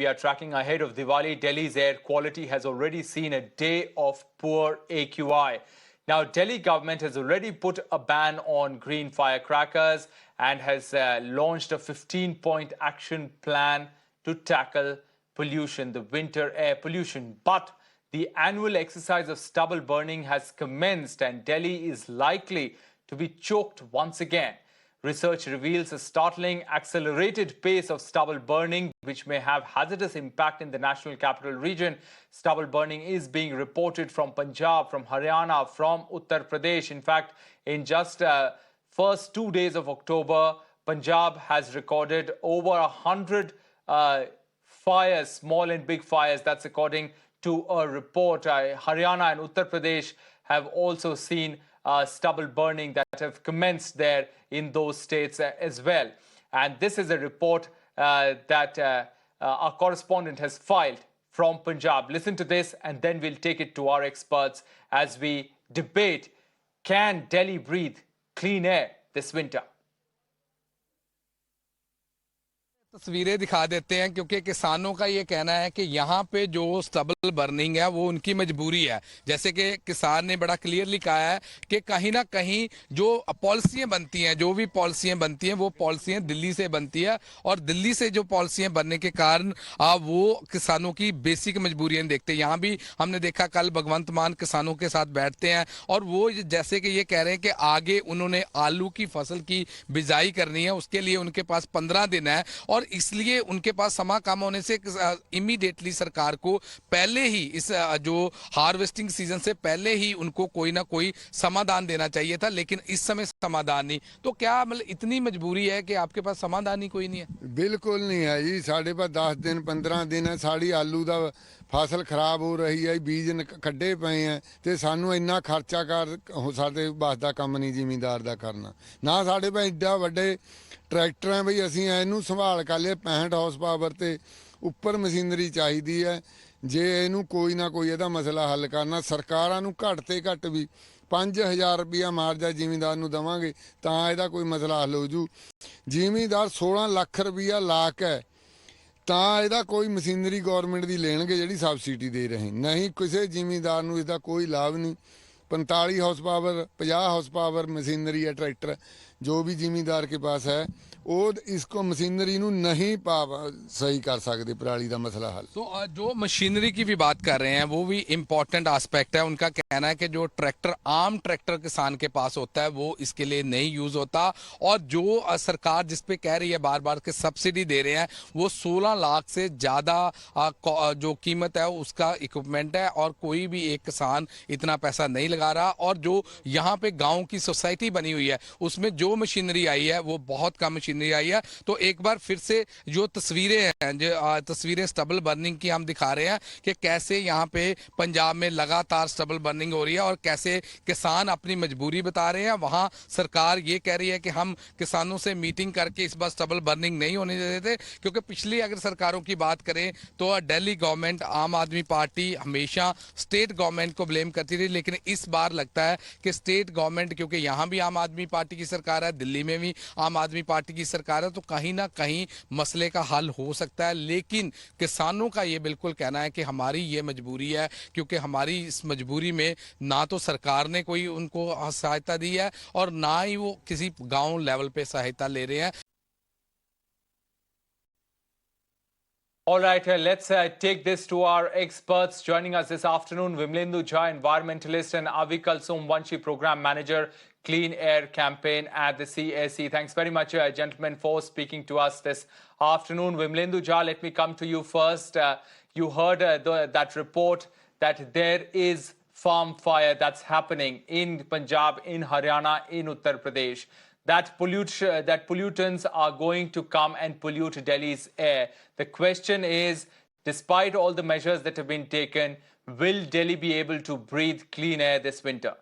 We are tracking ahead of Diwali. Delhi's air quality has already seen a day of poor AQI. Now, Delhi government has already put a ban on green firecrackers and has launched a 15-point action plan to tackle pollution, the winter air pollution. But the annual exercise of stubble burning has commenced and Delhi is likely to be choked once again. Research reveals a startling accelerated pace of stubble burning, which may have hazardous impact in the national capital region. Stubble burning is being reported from Punjab, from Haryana, from Uttar Pradesh. In fact, in just first 2 days of October, Punjab has recorded over 100 fires, small and big fires. That's according to a report. Haryana and Uttar Pradesh have also seen stubble burning that have commenced there in those states as well. And this is a report that our correspondent has filed from Punjab. Listen to this and then we'll take it to our experts as we debate, can Delhi breathe clean air this winter? तस्वीरें दिखा देते हैं क्योंकि किसानों का ये कहना है कि यहाँ पे जो स्टबल बर्निंग है वो उनकी मजबूरी है। जैसे कि किसान ने बड़ा क्लियरली कहा है कि कहीं ना कहीं जो पॉलिसियां बनती हैं, जो भी पॉलिसियां बनती हैं, वो पॉलिसियां दिल्ली से बनती है और दिल्ली से जो पॉलिसियां बनने के कारण वो किसानों की बेसिक मजबूरियां देखते हैं। यहाँ भी हमने देखा कल भगवंत मान किसानों के साथ बैठते हैं और वो जैसे कि ये कह रहे हैं कि आगे उन्होंने आलू की फसल की बिजाई करनी है, उसके लिए उनके पास 15 दिन है और इसलिए उनके पास समा कम होने से इमीडिएटली सरकार को पहले ही इस जो हार्वेस्टिंग सीजन से पहले ही उनको कोई ना कोई समाधान देना चाहिए था, लेकिन इस समय समाधान नहीं। तो क्या मतलब इतनी मजबूरी है कि आपके पास समाधान ही कोई नहीं है? बिल्कुल नहीं है जी। साढ़े पास 10 दिन 15 दिन है, साड़ी आलू का फसल खराब हो रही है, बीज कड्डे पे हैं तो सानू इन्ना खर्चा कर साडे बस का काम नहीं जिमींदार का करना ना। साढ़े पास एडा वड्डे ट्रैक्टर है बई असीं इहनूं संभाल कर लिया 65 हॉर्स पावर ते उपर मशीनरी चाहिदी है। जे इहनूं कोई ना कोई इहदा मसला हल करना, सरकारां नूं घट ते घट भी 5000 रुपया मार्जा जिमींदार नूं देवांगे तां इहदा कोई मसला हल हो जू। जिमींदार 16 लाख रुपया ला के ਤਾਂ ਇਹਦਾ ਕੋਈ ਮਸ਼ੀਨਰੀ ਗਵਰਨਮੈਂਟ ਦੀ ਲੈਣਗੇ ਜਿਹੜੀ ਸਬਸਿਡੀ ਦੇ ਰਹੇ, ਨਹੀਂ ਕਿਸੇ ਜ਼ਿਮੀਂਦਾਰ ਨੂੰ ਇਹਦਾ ਕੋਈ ਲਾਭ ਨਹੀਂ। 45 horse power 50 horse power machinery ਹੈ ट्रैक्टर जो भी जिमींदार के पास है वो इसको मशीनरी नू नहीं सही कर सकते पराली का मसला हल। तो जो मशीनरी की भी बात कर रहे हैं वो भी इम्पोर्टेंट एस्पेक्ट है। उनका कहना है कि जो ट्रैक्टर आम ट्रैक्टर किसान के पास होता है वो इसके लिए नहीं यूज होता और जो सरकार जिस पे कह रही है बार बार के सब्सिडी दे रहे हैं वो 16 लाख से ज्यादा जो कीमत है उसका इक्विपमेंट है और कोई भी एक किसान इतना पैसा नहीं लगा रहा। और जो यहाँ पे गाँव की सोसाइटी बनी हुई है उसमें जो मशीनरी आई है वो बहुत कम मशीनरी आई है। तो एक बार फिर से जो तस्वीरें हैं, जो तस्वीरें स्टबल बर्निंग की हम दिखा रहे हैं कि कैसे यहाँ पे पंजाब में लगातार स्टबल बर्निंग हो रही है और कैसे किसान अपनी मजबूरी बता रहे हैं। वहां सरकार ये कह रही है कि हम किसानों से मीटिंग करके इस बार स्टबल बर्निंग नहीं होने देते, क्योंकि पिछली अगर सरकारों की बात करें तो दिल्ली गवर्नमेंट आम आदमी पार्टी हमेशा स्टेट गवर्नमेंट को ब्लेम करती रही, लेकिन इस बार लगता है कि स्टेट गवर्नमेंट, क्योंकि यहाँ भी आम आदमी पार्टी की सरकार है, दिल्ली में भी आम आदमी पार्टी की सरकार है, तो कहीं ना कहीं मसले का हल हो सकता है। लेकिन किसानों का ये बिल्कुल कहना है कि हमारी ये मजबूरी है, क्योंकि हमारी इस मजबूरी में ना तो सरकार ने कोई उनको सहायता दी है और ना ही वो किसी गांव लेवल पे सहायता ले रहे हैं। All right, let's take this to our experts. Joining us this afternoon, Vimlendu Jha, environmentalist, and Avikal Somvanshi, program manager, Clean Air Campaign at the CSE. Thanks very much, gentlemen, for speaking to us this afternoon. Vimlendu Jha, let me come to you first. You heard that report that there is farm fire that's happening in Punjab, in Haryana, in Uttar Pradesh. That pollutants are going to come and pollute Delhi's air. The question is, despite all the measures that have been taken, will Delhi be able to breathe clean air this winter?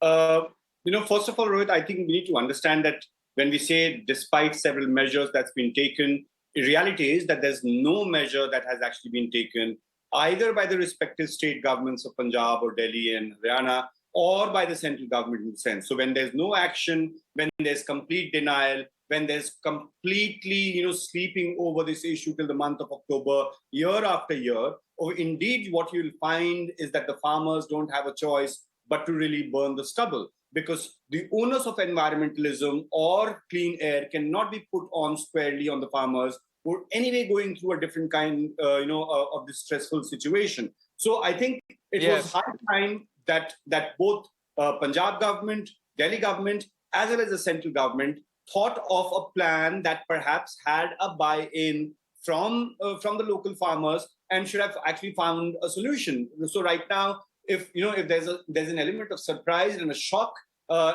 First of all, Rohit, I think we need to understand that when we say despite several measures that's been taken, the reality is that there's no measure that has actually been taken either by the respective state governments of Punjab or Delhi and Haryana or by the central government in the sense. So when there's no action, when there's complete denial, when there's completely, sleeping over this issue till the month of October, year after year, or indeed what you'll find is that the farmers don't have a choice but to really burn the stubble, because the onus of environmentalism or clean air cannot be put on squarely on the farmers who are anyway going through a different kind, of this stressful situation. So I think it was Yes. high time that both Punjab government, Delhi government, as well as the central government thought of a plan that perhaps had a buy-in from the local farmers and should have actually found a solution. So right now, if there's an element of surprise and a shock,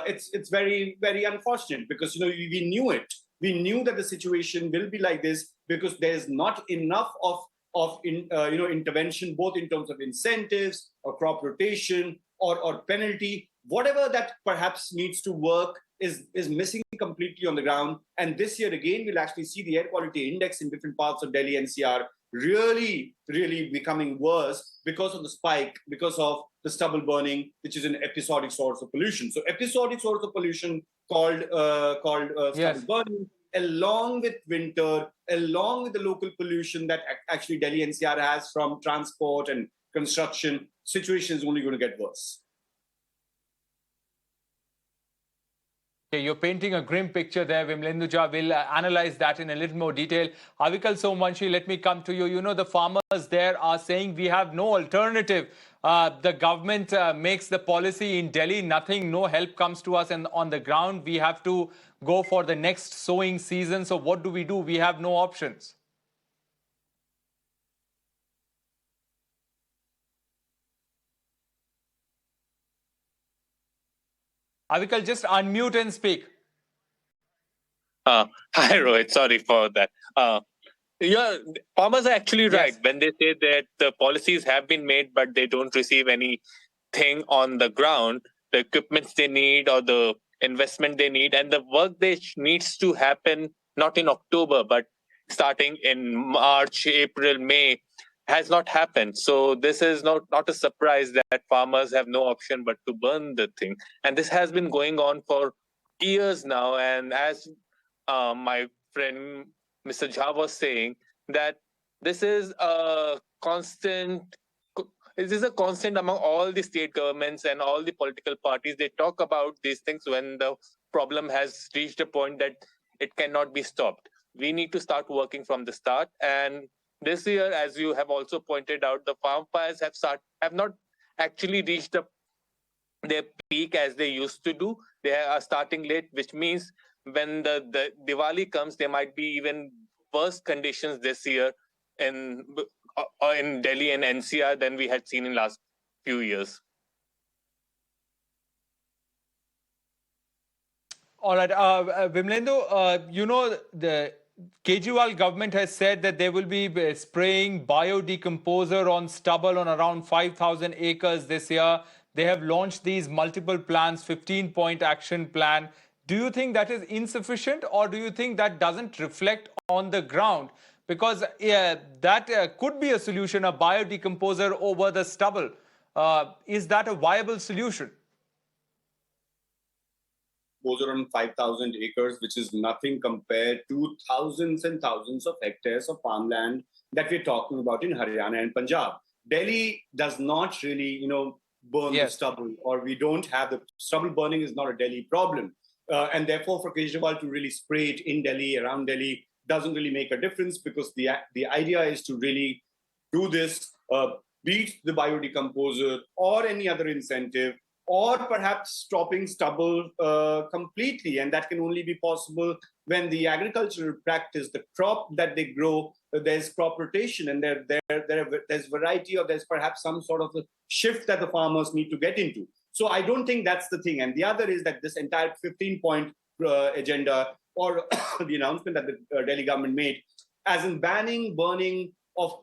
it's very, very unfortunate, because we knew it. We knew that the situation will be like this because there's not enough of intervention, both in terms of incentives or crop rotation or penalty, whatever that perhaps needs to work is missing completely on the ground. And this year again, we'll actually see the air quality index in different parts of Delhi NCR really, really becoming worse because of the spike, because of the stubble burning, which is an episodic source of pollution. So episodic source of pollution called Yes. stubble burning, along with winter, along with the local pollution that actually Delhi NCR has from transport and construction, situation is only going to get worse. Okay, you're painting a grim picture there, Vimlenduja. We'll analyze that in a little more detail. Avikal Somanshi, let me come to you. The farmers there are saying we have no alternative. The government makes the policy in Delhi. Nothing, no help comes to us on the ground. We have to go for the next sowing season. So what do? We have no options. Avikal, just unmute and speak. Hi, Rohit. Sorry for that. Yeah, farmers are actually right when they say that the policies have been made, but they don't receive anything on the ground, the equipments they need or the investment they need, and the work needs to happen not in October, but starting in March, April, May, has not happened. So this is not a surprise that farmers have no option but to burn the thing. And this has been going on for years now. And as my friend Mr. Jha was saying, that this is a constant among all the state governments and all the political parties. They talk about these things when the problem has reached a point that it cannot be stopped. We need to start working from the start. And this year, as you have also pointed out, the farm fires have not actually reached their peak as they used to do. They are starting late, which means when the Diwali comes, there might be even worse conditions this year in Delhi and NCR than we had seen in last few years. All right, Vimlendu, the Kejriwal government has said that they will be spraying biodecomposer on stubble on around 5,000 acres this year. They have launched these multiple plans, 15-point action plan. Do you think that is insufficient, or do you think that doesn't reflect on the ground? Because that could be a solution, a biodecomposer over the stubble. Is that a viable solution? On 5,000 acres, which is nothing compared to thousands and thousands of hectares of farmland that we're talking about in Haryana and Punjab. Delhi does not really, burn the stubble, or we don't have the stubble burning is not a Delhi problem. And therefore, for Kejriwal to really spray it in Delhi, around Delhi, doesn't really make a difference, because the idea is to really do this, beat the biodecomposer or any other incentive, or perhaps stopping stubble completely. And that can only be possible when the agricultural practice, the crop that they grow, there's crop rotation, and there's variety, or there's perhaps some sort of a shift that the farmers need to get into. So I don't think that's the thing. And the other is that this entire 15-point agenda, or the announcement that the Delhi government made, as in banning burning of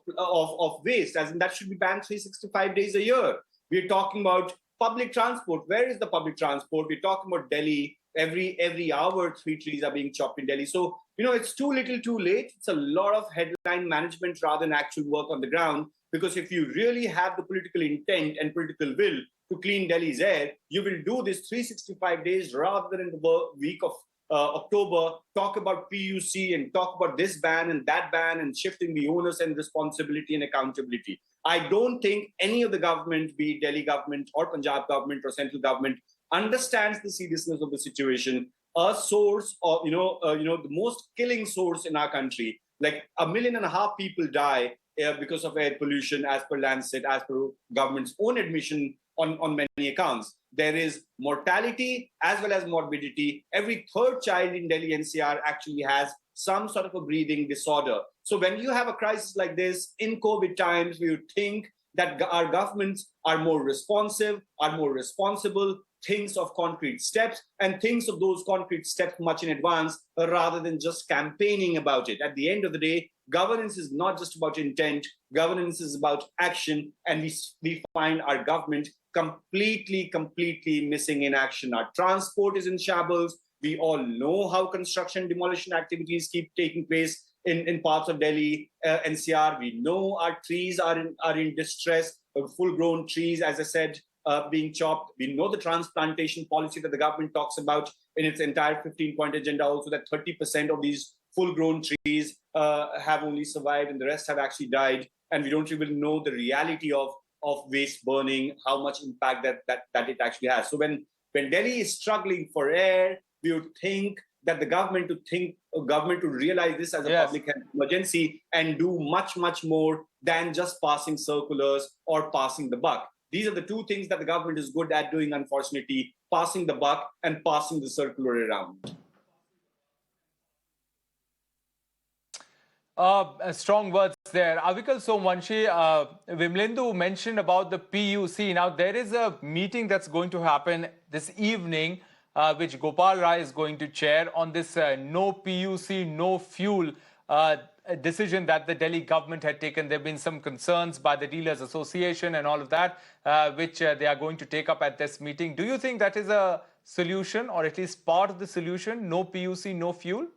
waste, as in that should be banned 365 days a year. We're talking about public transport. Where is the public transport? We're talking about Delhi. Every hour, 3 trees are being chopped in Delhi. So, it's too little, too late. It's a lot of headline management rather than actual work on the ground. Because if you really have the political intent and political will to clean Delhi's air, you will do this 365 days rather than in the week of October, talk about PUC and talk about this ban and that ban and shifting the onus and responsibility and accountability. I don't think any of the government, be it Delhi government or Punjab government or central government, understands the seriousness of the situation. A source of, the most killing source in our country, like 1.5 million people die because of air pollution, as per Lancet, as per government's own admission on many accounts. There is mortality as well as morbidity. Every third child in Delhi NCR actually has some sort of a breathing disorder. So when you have a crisis like this in COVID times, we would think that our governments are more responsive, are more responsible, thinks of concrete steps and thinks of those concrete steps much in advance rather than just campaigning about it. At the end of the day, governance is not just about intent, governance is about action, and we find our government completely missing in action. Our transport is in shambles. We all know how construction demolition activities keep taking place in parts of Delhi, NCR. We know our trees are in distress, full-grown trees, as I said, being chopped. We know the transplantation policy that the government talks about in its entire 15-point agenda also, that 30% of these full-grown trees have only survived and the rest have actually died. And we don't even know the reality of waste burning, how much impact that it actually has. So when Delhi is struggling for air, we would think that the government to realize this as a public health emergency and do much more than just passing circulars or passing the buck. These are the two things that the government is good at doing, unfortunately, passing the buck and passing the circular around. Strong words there. Avikal Somvanshi, Vimlendu mentioned about the PUC. Now, there is a meeting that's going to happen this evening, which Gopal Rai is going to chair on this no PUC, no fuel decision that the Delhi government had taken. There have been some concerns by the Dealers Association and all of that, which they are going to take up at this meeting. Do you think that is a solution, or at least part of the solution, no PUC, no fuel?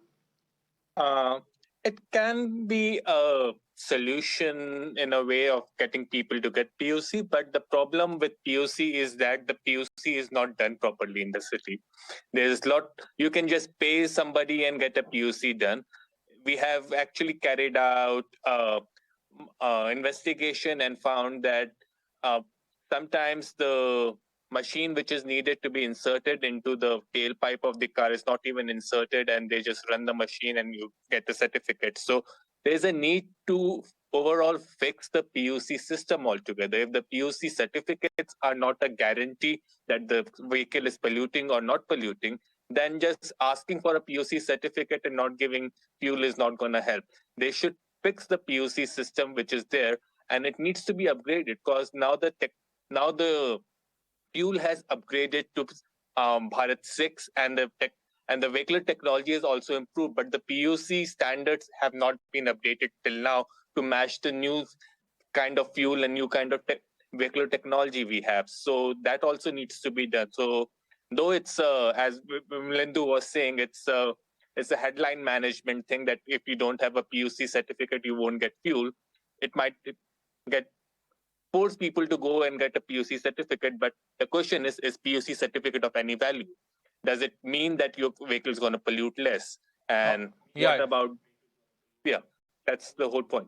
It can be a solution in a way of getting people to get PUC, but the problem with PUC is that the PUC is not done properly in the city. There's a lot, you can just pay somebody and get a PUC done. We have actually carried out investigation and found that sometimes the machine which is needed to be inserted into the tailpipe of the car is not even inserted, and they just run the machine and you get the certificate. So there's a need to overall fix the PUC system altogether. If the PUC certificates are not a guarantee that the vehicle is polluting or not polluting, then just asking for a PUC certificate and not giving fuel is not going to help. They should fix the PUC system which is there, and it needs to be upgraded, because now the fuel has upgraded to Bharat 6, and the vehicular technology has also improved, but the PUC standards have not been updated till now to match the new kind of fuel and new kind of vehicular technology we have. So that also needs to be done. So though it's as Lindu was saying, it's a headline management thing that if you don't have a PUC certificate, you won't get fuel. It might force people to go and get a PUC certificate, but the question is PUC certificate of any value? Does it mean that your vehicle is going to pollute less? And what about, that's the whole point.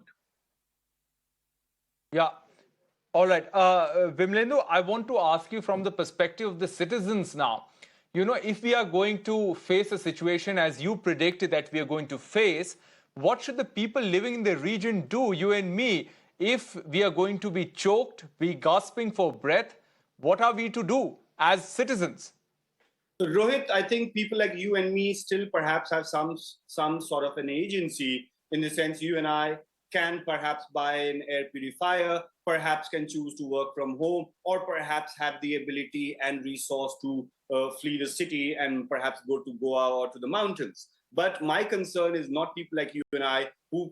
Yeah. All right. Vimlendu, I want to ask you from the perspective of the citizens now. You know, if we are going to face a situation as you predicted that we are going to face, what should the people living in the region do, you and me, if we are going to be choked, be gasping for breath? What are we to do as citizens? So Rohit, I think people like you and me still perhaps have some sort of an agency, in the sense you and I can perhaps buy an air purifier, perhaps can choose to work from home, or perhaps have the ability and resource to flee the city and perhaps go to Goa or to the mountains. But my concern is not people like you and I who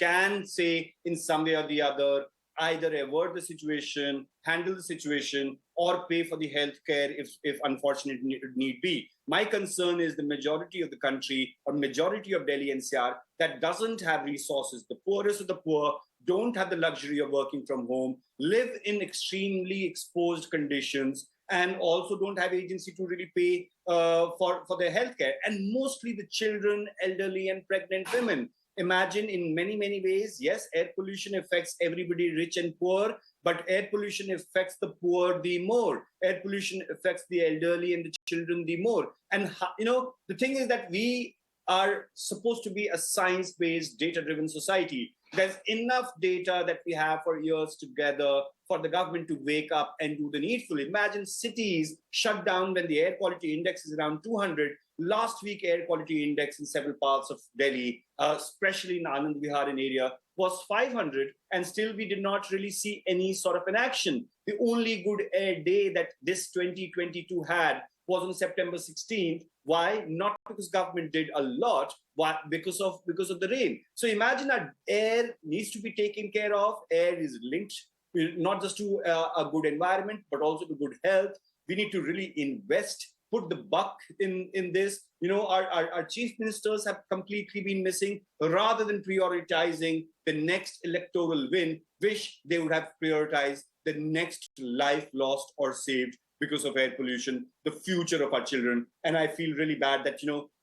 can say in some way or the other, either avert the situation, handle the situation, or pay for the healthcare if unfortunate need be. My concern is the majority of the country, or majority of Delhi NCR, that doesn't have resources. The poorest of the poor don't have the luxury of working from home, live in extremely exposed conditions, and also don't have agency to really pay for their healthcare. And mostly the children, elderly, and pregnant women. Imagine in many, many ways, yes, air pollution affects everybody, rich and poor, but air pollution affects the poor the more. Air pollution affects the elderly and the children the more. And, the thing is that we are supposed to be a science-based, data-driven society. There's enough data that we have for years together for the government to wake up and do the needful. Imagine cities shut down when the air quality index is around 200. Last week, air quality index in several parts of Delhi, especially in Anand Vihar area, was 500, and still we did not really see any sort of an action. The only good air day that this 2022 had was on September 16th. Why? Not because government did a lot, but because of the rain. So imagine that air needs to be taken care of. Air is linked not just to a good environment, but also to good health. We need to really invest, put the buck in this. Our chief ministers have completely been missing. Rather than prioritizing the next electoral win, wish they would have prioritized the next life lost or saved because of air pollution, the future of our children. And I feel really bad that,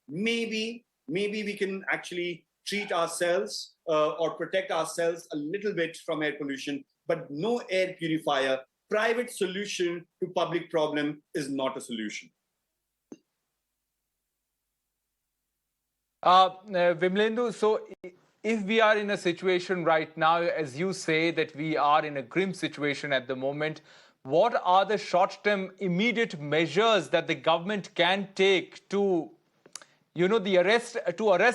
maybe we can actually treat ourselves or protect ourselves a little bit from air pollution, but no air purifier. Private solution to public problem is not a solution. Vimlendu, so if we are in a situation right now, as you say, that we are in a grim situation at the moment, what are the short-term immediate measures that the government can take to, arrest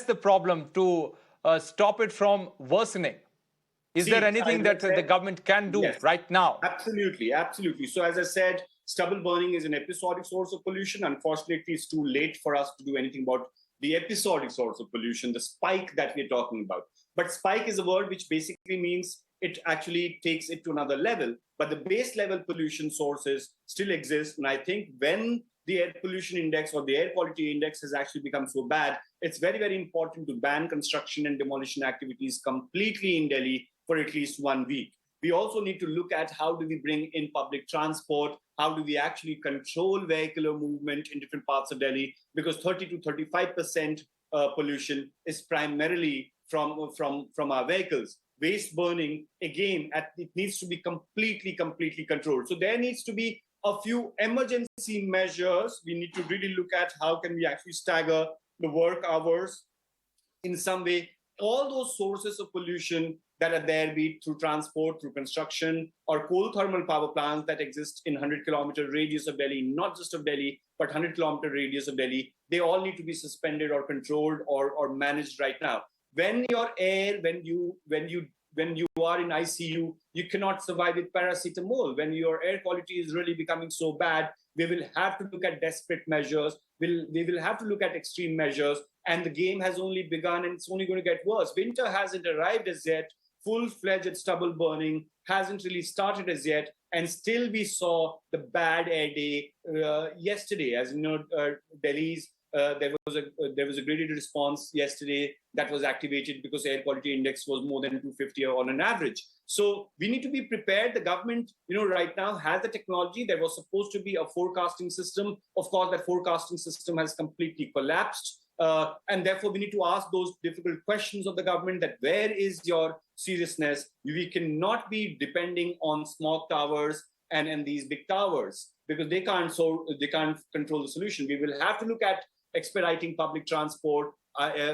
the problem, to stop it from worsening? Is there anything that the government can do right now? Absolutely. So as I said, stubble burning is an episodic source of pollution. Unfortunately, it's too late for us to do anything about the episodic source of pollution, the spike that we're talking about. But spike is a word which basically means it actually takes it to another level. But the base level pollution sources still exist. And I think when the air pollution index or the air quality index has actually become so bad, it's very, very important to ban construction and demolition activities completely in Delhi for at least 1 week. We also need to look at how do we bring in public transport, how do we actually control vehicular movement in different parts of Delhi, because 30 to 35% pollution is primarily from our vehicles. Waste burning, again, it needs to be completely controlled. So there needs to be a few emergency measures. We need to really look at how can we actually stagger the work hours in some way. All those sources of pollution that are there, be it through transport, through construction, or coal thermal power plants that exist in 100-kilometer radius of Delhi, not just of Delhi, but 100-kilometer radius of Delhi, they all need to be suspended or controlled or managed right now. When your air, when you are in ICU, you cannot survive with paracetamol. When your air quality is really becoming so bad, we will have to look at desperate measures. We will have to look at extreme measures. And the game has only begun, and it's only going to get worse. Winter hasn't arrived as yet. Full-fledged stubble burning hasn't really started as yet. And still we saw the bad air day yesterday. As you know, Delhi's there was a graded response yesterday that was activated because air quality index was more than 250 on an average. So we need to be prepared. The government, right now has the technology. There was supposed to be a forecasting system. Of course, that forecasting system has completely collapsed. And therefore, we need to ask those difficult questions of the government that where is your seriousness? We cannot be depending on smog towers and these big towers because they can't control the solution. We will have to look at expediting public transport,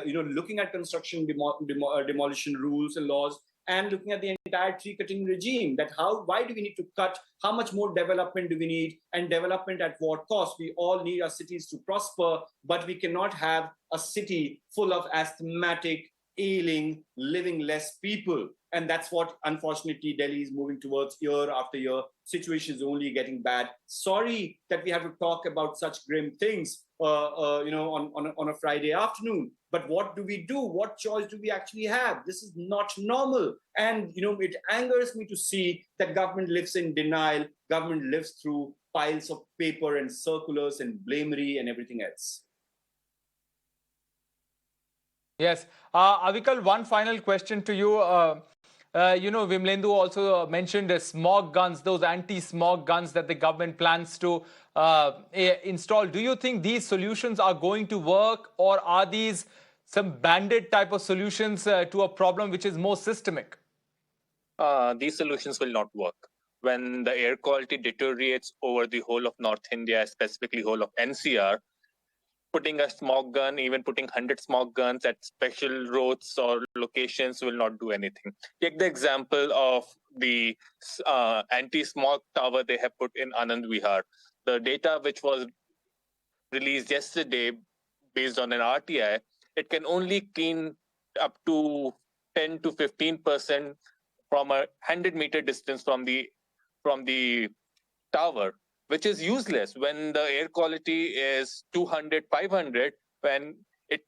looking at construction demolition rules and laws, and looking at the entire tree cutting regime. Why do we need to cut? How much more development do we need? And development at what cost? We all need our cities to prosper, but we cannot have a city full of asthmatic, ailing, living less people. And that's what, unfortunately, Delhi is moving towards year after year. Situation is only getting bad. Sorry that we have to talk about such grim things, on a Friday afternoon. But what do we do? What choice do we actually have? This is not normal. And, it angers me to see that government lives in denial. Government lives through piles of paper and circulars and blamery and everything else. Yes. Avikal, one final question to you. Vimlendu also mentioned smog guns, those anti-smog guns that the government plans to install. Do you think these solutions are going to work, or are these some bandit type of solutions to a problem which is more systemic? These solutions will not work. When the air quality deteriorates over the whole of North India, specifically whole of NCR, putting a smog gun, even putting 100 smog guns at special roads or locations will not do anything. Take the example of the anti-smog tower they have put in Anand Vihar. The data which was released yesterday based on an RTI, it can only clean up to 10 to 15% from a 100-meter distance from the tower, which is useless when the air quality is 200, 500, when it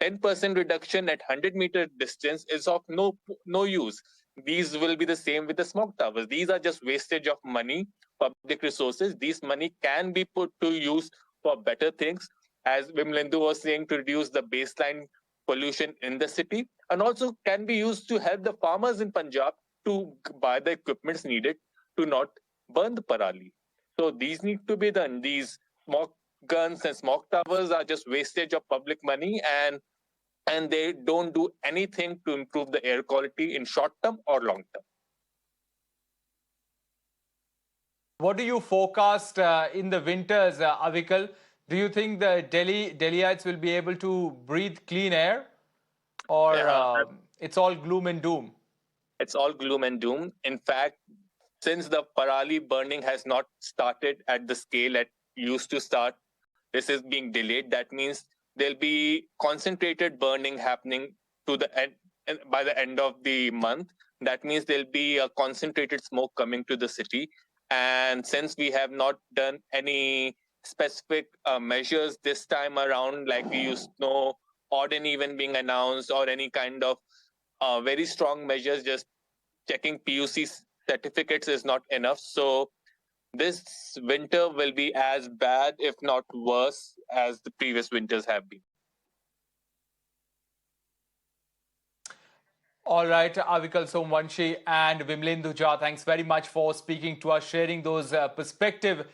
10% reduction at 100-meter distance is of no use. These will be the same with the smog towers. These are just wastage of money, public resources. These money can be put to use for better things, as Vimlendu was saying, to reduce the baseline pollution in the city, and also can be used to help the farmers in Punjab to buy the equipments needed to not burn the parali. So these need to be done. These smog guns and smog towers are just wastage of public money, and they don't do anything to improve the air quality in short term or long term. What do you forecast in the winters, Avikal? Do you think the Delhiites will be able to breathe clean air, or it's all gloom and doom? It's all gloom and doom. In fact, since the parali burning has not started at the scale it used to start, this is being delayed. That means there'll be concentrated burning happening to the end by the end of the month. That means there'll be a concentrated smoke coming to the city. And since we have not done any specific measures this time around, like we used no odd and even being announced or any kind of very strong measures, just checking PUC certificates is not enough. So this winter will be as bad, if not worse, as the previous winters have been. All right, Avikal Somvanshi and Vimlendu Jha, thanks very much for speaking to us, sharing those perspective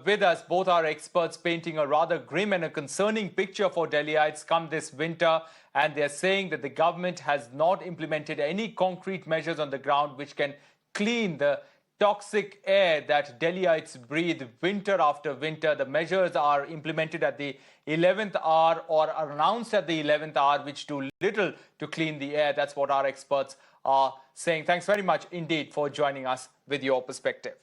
with us. Both are experts painting a rather grim and a concerning picture for Delhiites come this winter. And they're saying that the government has not implemented any concrete measures on the ground which can clean the toxic air that Delhiites breathe winter after winter. The measures are implemented at the 11th hour or are announced at the 11th hour, which do little to clean the air. That's what our experts are saying. Thanks very much indeed for joining us with your perspective.